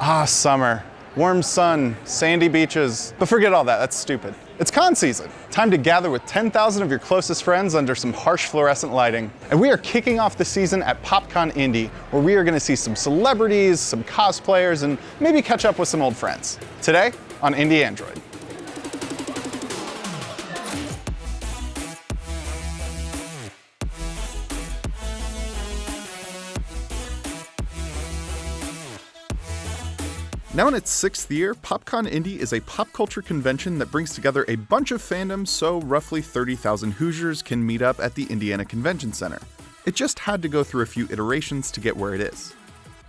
Ah, summer. Warm sun, sandy beaches. But forget all that, that's stupid. It's con season. Time to gather with 10,000 of your closest friends under some harsh fluorescent lighting. And we are kicking off the season at PopCon Indy, where we are gonna see some celebrities, some cosplayers, and maybe catch up with some old friends. Today on Indie Android. Now in its 6th year, PopCon Indy is a pop culture convention that brings together a bunch of fandoms so roughly 30,000 Hoosiers can meet up at the Indiana Convention Center. It just had to go through a few iterations to get where it is.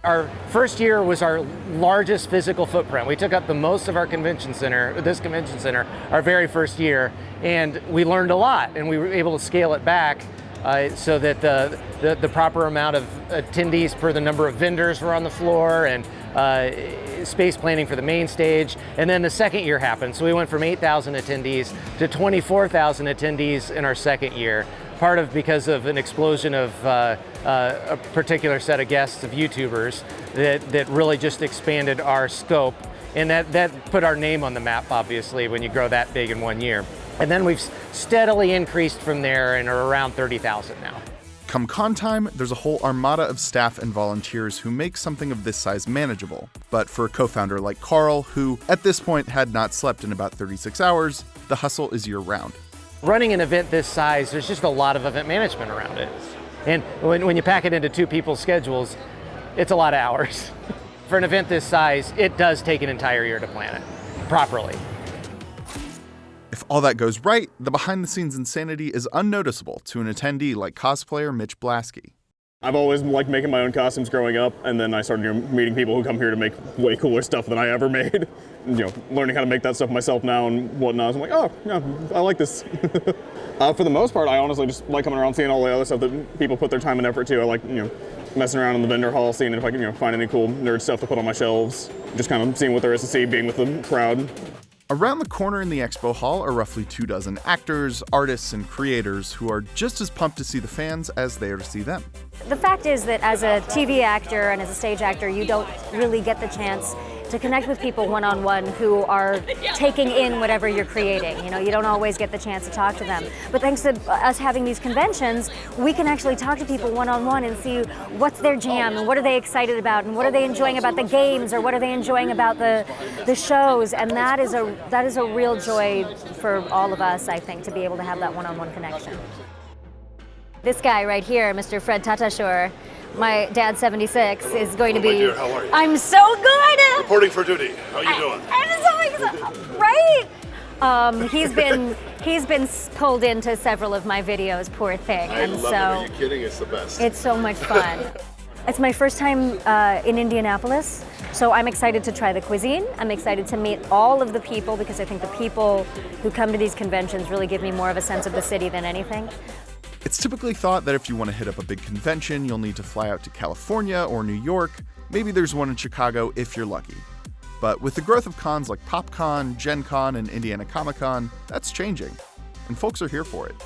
Our first year was our largest physical footprint. We took up the most of our convention center, our very first year, and we learned a lot, and we were able to scale it back so that the proper amount of attendees per the number of vendors were on the floor, and space planning for the main stage. And then the second year happened, so we went from 8,000 attendees to 24,000 attendees in our second year. Part of because of an explosion of a particular set of guests, of YouTubers, that really just expanded our scope. And that put our name on the map, obviously, when you grow that big in 1 year. And then we've steadily increased from there and are around 30,000 now. Come con time, there's a whole armada of staff and volunteers who make something of this size manageable. But for a co-founder like Carl, who at this point had not slept in about 36 hours, the hustle is year-round. Running an event this size, there's just a lot of event management around it. And when you pack it into two people's schedules, it's a lot of hours. For an event this size, it does take an entire year to plan it properly. If all that goes right, the behind-the-scenes insanity is unnoticeable to an attendee like cosplayer Mitch BLASCKE. I've always liked making my own costumes growing up, and then I started meeting people who come here to make way cooler stuff than I ever made. Learning how to make that stuff myself now and whatnot. I'm like, oh, yeah, I like this. For the most part, I honestly just like coming around seeing all the other stuff that people put their time and effort to. I like, messing around in the vendor hall, seeing if I can, find any cool nerd stuff to put on my shelves. Just kind of seeing what there is to see, being with the crowd. Around the corner in the expo hall are roughly 24 actors, artists, and creators who are just as pumped to see the fans as they are to see them. The fact is that as a TV actor and as a stage actor, you don't really get the chance to connect with people one-on-one who are taking in whatever you're creating. You don't always get the chance to talk to them. But thanks to us having these conventions, we can actually talk to people one-on-one and see what's their jam and what are they excited about and what are they enjoying about the games or what are they enjoying about the shows. And that is a real joy for all of us, I think, to be able to have that one-on-one connection. This guy right here, Mr. Fred Tatasciore, my dad, 76, is going to be. My dear, how are you? I'm so good. Reporting for duty. How are you doing? I'm so excited. Right? He's been pulled into several of my videos. Poor thing. I love it. Are you kidding? It's the best. It's so much fun. It's my first time in Indianapolis, so I'm excited to try the cuisine. I'm excited to meet all of the people because I think the people who come to these conventions really give me more of a sense of the city than anything. It's typically thought that if you want to hit up a big convention, you'll need to fly out to California or New York. Maybe there's one in Chicago if you're lucky. But with the growth of cons like PopCon, Gen Con, and Indiana Comic Con, that's changing. And folks are here for it.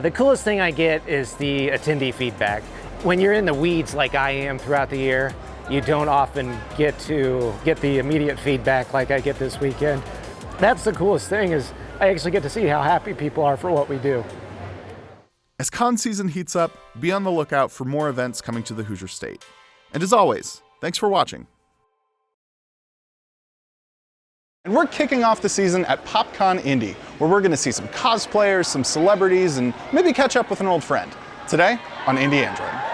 The coolest thing I get is the attendee feedback. When you're in the weeds like I am throughout the year, you don't often get to get the immediate feedback like I get this weekend. That's the coolest thing, is I actually get to see how happy people are for what we do. As con season heats up, be on the lookout for more events coming to the Hoosier State. And as always, thanks for watching. And we're kicking off the season at PopCon Indy, where we're going to see some cosplayers, some celebrities, and maybe catch up with an old friend. Today on Indie Android.